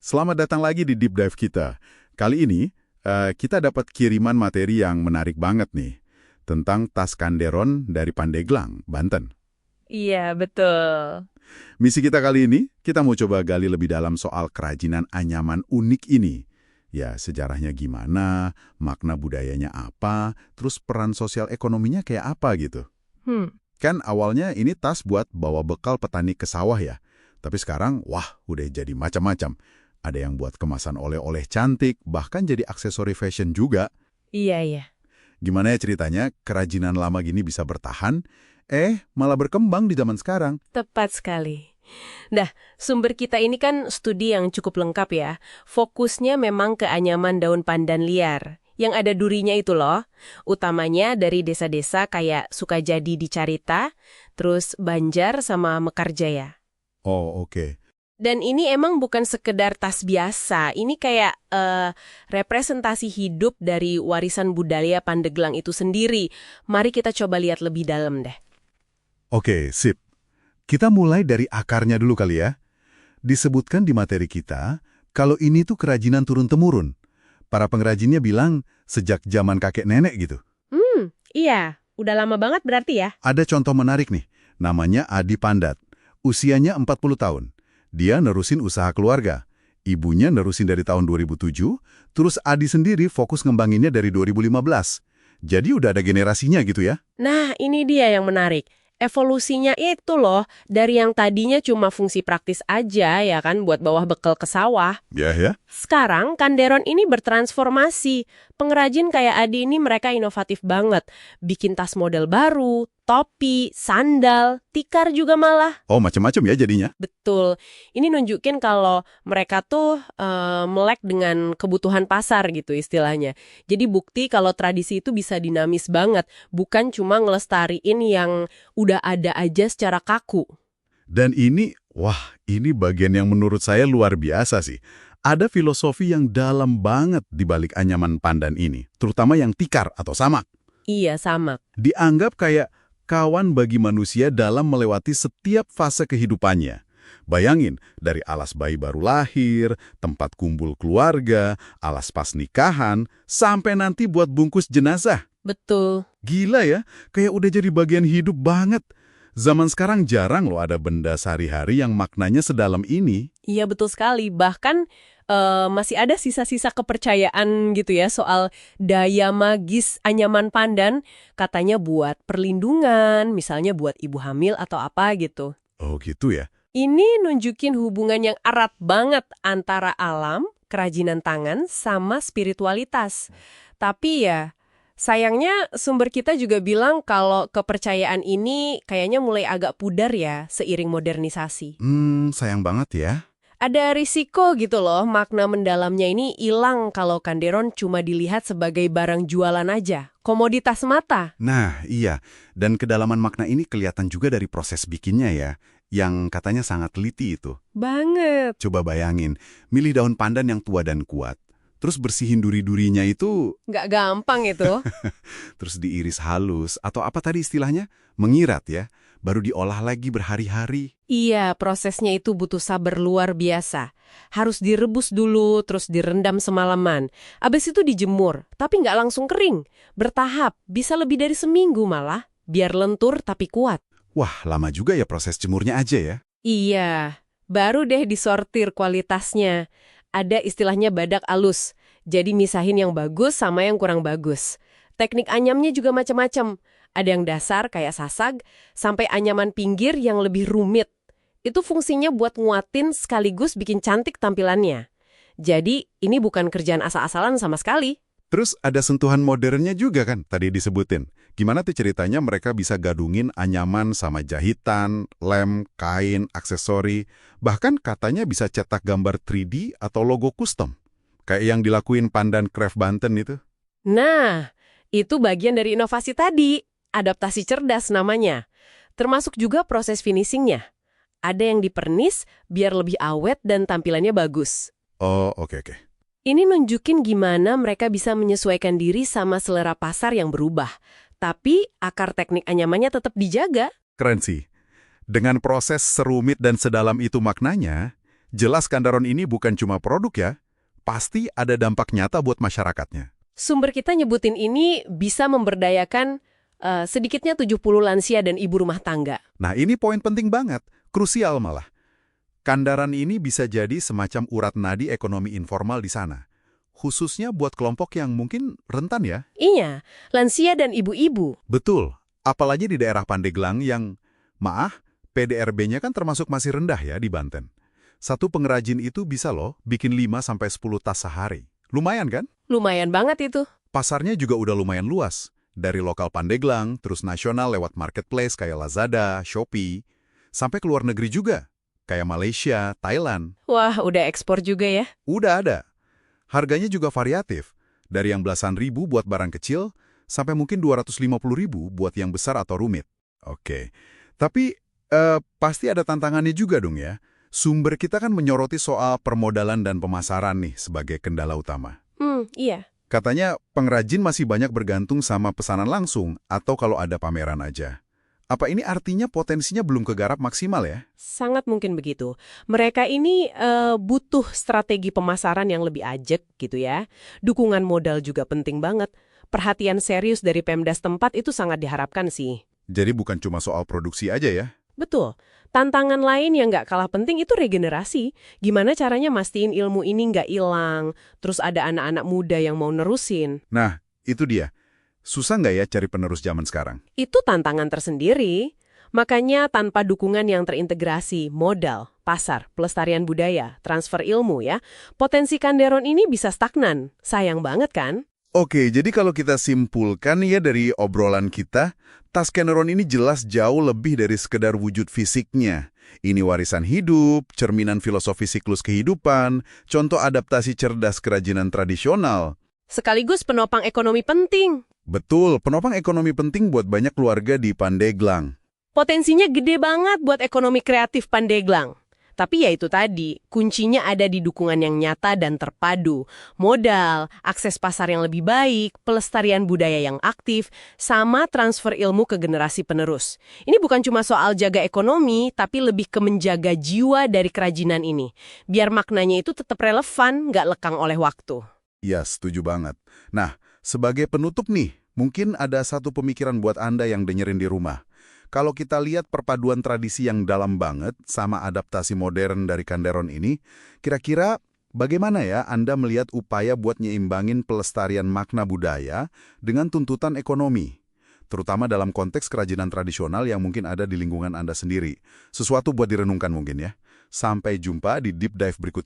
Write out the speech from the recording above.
Selamat datang lagi di Deep Dive kita. Kali ini, kita dapat kiriman materi yang menarik banget nih, tentang tas Kanderon dari Pandeglang, Banten. Iya, betul. Misi kita kali ini, kita mau coba gali lebih dalam soal kerajinan anyaman unik ini. Ya, sejarahnya gimana, makna budayanya apa, terus peran sosial ekonominya kayak apa gitu. Kan awalnya ini tas buat bawa bekal petani ke sawah ya. Tapi sekarang, wah, udah jadi macam-macam. Ada yang buat kemasan oleh-oleh cantik, bahkan jadi aksesori fashion juga. Iya. Gimana ya ceritanya, kerajinan lama gini bisa bertahan, malah berkembang di zaman sekarang. Tepat sekali. Nah, sumber kita ini kan studi yang cukup lengkap ya. Fokusnya memang ke anyaman daun pandan liar. Yang ada durinya itu loh. Utamanya dari desa-desa kayak Sukajadi di Carita, terus Banjar sama Mekarjaya. Oh, oke. Dan ini emang bukan sekedar tas biasa, ini kayak representasi hidup dari warisan budaya Pandeglang itu sendiri. Mari kita coba lihat lebih dalam deh. Oke, sip. Kita mulai dari akarnya dulu kali ya. Disebutkan di materi kita, kalau ini tuh kerajinan turun-temurun. Para pengrajinnya bilang sejak zaman kakek nenek gitu. Iya, udah lama banget berarti ya? Ada contoh menarik nih, namanya Adi Pandat. Usianya 40 tahun. Dia nerusin usaha keluarga. Ibunya nerusin dari tahun 2007, terus Adi sendiri fokus ngembanginnya dari 2015. Jadi udah ada generasinya gitu ya? Nah, ini dia yang menarik. Evolusinya itu loh, dari yang tadinya cuma fungsi praktis aja ya kan, buat bawa bekal ke sawah. Ya. Sekarang, Kanderon ini bertransformasi. Pengrajin kayak Adi ini mereka inovatif banget. Bikin tas model baru, topi, sandal, tikar juga malah. Oh, macam-macam ya jadinya? Betul. Ini nunjukin kalau mereka tuh melek dengan kebutuhan pasar gitu istilahnya. Jadi bukti kalau tradisi itu bisa dinamis banget. Bukan cuma ngelestariin yang udah ada aja secara kaku. Dan ini, ini bagian yang menurut saya luar biasa sih. Ada filosofi yang dalam banget di balik anyaman pandan ini, terutama yang tikar atau samak. Iya, samak. Dianggap kayak kawan bagi manusia dalam melewati setiap fase kehidupannya. Bayangin, dari alas bayi baru lahir, tempat kumpul keluarga, alas pas nikahan, sampai nanti buat bungkus jenazah. Betul. Gila ya, kayak udah jadi bagian hidup banget. Zaman sekarang jarang loh ada benda sehari-hari yang maknanya sedalam ini. Iya, betul sekali. Bahkan masih ada sisa-sisa kepercayaan gitu ya soal daya magis anyaman pandan. Katanya buat perlindungan, misalnya buat ibu hamil atau apa gitu. Oh gitu ya? Ini nunjukin hubungan yang erat banget antara alam, kerajinan tangan, sama spiritualitas. Tapi ya, sayangnya sumber kita juga bilang kalau kepercayaan ini kayaknya mulai agak pudar ya seiring modernisasi. Sayang banget ya. Ada risiko gitu loh, makna mendalamnya ini hilang kalau Kanderon cuma dilihat sebagai barang jualan aja, komoditas mata. Nah, iya. Dan kedalaman makna ini kelihatan juga dari proses bikinnya ya, yang katanya sangat teliti itu. Banget. Coba bayangin, milih daun pandan yang tua dan kuat, terus bersihin duri-durinya itu, Nggak gampang itu. terus diiris halus, atau apa tadi istilahnya? Mengirat ya, baru diolah lagi berhari-hari. Iya, prosesnya itu butuh sabar luar biasa. Harus direbus dulu, terus direndam semalaman. Abis itu dijemur, tapi nggak langsung kering. Bertahap, bisa lebih dari seminggu malah. Biar lentur tapi kuat. Wah, lama juga ya proses jemurnya aja ya. Iya, baru deh disortir kualitasnya. Ada istilahnya badak alus. Jadi misahin yang bagus sama yang kurang bagus. Teknik anyamnya juga macam-macam. Ada yang dasar kayak sasag, sampai anyaman pinggir yang lebih rumit. Itu fungsinya buat nguatin sekaligus bikin cantik tampilannya. Jadi, ini bukan kerjaan asal-asalan sama sekali. Terus ada sentuhan modernnya juga kan, tadi disebutin. Gimana tuh ceritanya mereka bisa gadungin anyaman sama jahitan, lem, kain, aksesori, bahkan katanya bisa cetak gambar 3D atau logo custom. Kayak yang dilakuin Pandan Craft Banten itu. Nah, itu bagian dari inovasi tadi. Adaptasi cerdas namanya. Termasuk juga proses finishingnya. Ada yang dipernis biar lebih awet dan tampilannya bagus. Oh, oke. Ini nunjukin gimana mereka bisa menyesuaikan diri sama selera pasar yang berubah. Tapi akar teknik anyamannya tetap dijaga. Keren sih. Dengan proses serumit dan sedalam itu maknanya, Jelas Kandaron ini bukan cuma produk ya, pasti ada dampak nyata buat masyarakatnya. Sumber kita nyebutin ini bisa memberdayakan sedikitnya 70 lansia dan ibu rumah tangga. Nah ini poin penting banget, krusial malah. Kandaran ini bisa jadi semacam urat nadi ekonomi informal di sana. Khususnya buat kelompok yang mungkin rentan ya. Iya, lansia dan ibu-ibu. Betul, apalagi di daerah Pandeglang yang, PDRB-nya kan termasuk masih rendah ya di Banten. Satu pengrajin itu bisa loh bikin 5-10 tas sehari. Lumayan kan? Lumayan banget itu. Pasarnya juga udah lumayan luas. Dari lokal Pandeglang, terus nasional lewat marketplace kayak Lazada, Shopee, sampai ke luar negeri juga, kayak Malaysia, Thailand. Wah, udah ekspor juga ya. Udah ada. Harganya juga variatif, dari yang belasan ribu buat barang kecil, sampai mungkin 250.000 buat yang besar atau rumit. Oke, tapi pasti ada tantangannya juga dong ya. Sumber kita kan menyoroti soal permodalan dan pemasaran nih sebagai kendala utama. Iya. Katanya pengrajin masih banyak bergantung sama pesanan langsung atau kalau ada pameran aja. Apa ini artinya potensinya belum kegarap maksimal ya? Sangat mungkin begitu. Mereka ini butuh strategi pemasaran yang lebih ajak gitu ya. Dukungan modal juga penting banget. Perhatian serius dari Pemda setempat itu sangat diharapkan sih. Jadi bukan cuma soal produksi aja ya? Betul. Tantangan lain yang nggak kalah penting itu regenerasi. Gimana caranya mastiin ilmu ini nggak hilang, terus ada anak-anak muda yang mau nerusin. Nah, itu dia. Susah nggak ya cari penerus zaman sekarang? Itu tantangan tersendiri. Makanya tanpa dukungan yang terintegrasi, modal, pasar, pelestarian budaya, transfer ilmu ya, potensi Kandaron ini bisa stagnan. Sayang banget kan? Oke, jadi kalau kita simpulkan ya dari obrolan kita, tas Kandaron ini jelas jauh lebih dari sekedar wujud fisiknya. Ini warisan hidup, cerminan filosofi siklus kehidupan, contoh adaptasi cerdas kerajinan tradisional. Sekaligus penopang ekonomi penting. Betul, penopang ekonomi penting buat banyak keluarga di Pandeglang. Potensinya gede banget buat ekonomi kreatif Pandeglang. Tapi ya itu tadi, kuncinya ada di dukungan yang nyata dan terpadu. Modal, akses pasar yang lebih baik, pelestarian budaya yang aktif, sama transfer ilmu ke generasi penerus. Ini bukan cuma soal jaga ekonomi, tapi lebih ke menjaga jiwa dari kerajinan ini. Biar maknanya itu tetap relevan, nggak lekang oleh waktu. Ya, setuju banget. Nah, sebagai penutup nih, mungkin ada satu pemikiran buat Anda yang dengerin di rumah. Kalau kita lihat perpaduan tradisi yang dalam banget sama adaptasi modern dari Kandaron ini, kira-kira bagaimana ya Anda melihat upaya buat nyeimbangin pelestarian makna budaya dengan tuntutan ekonomi? Terutama dalam konteks kerajinan tradisional yang mungkin ada di lingkungan Anda sendiri. Sesuatu buat direnungkan mungkin ya. Sampai jumpa di Deep Dive berikutnya.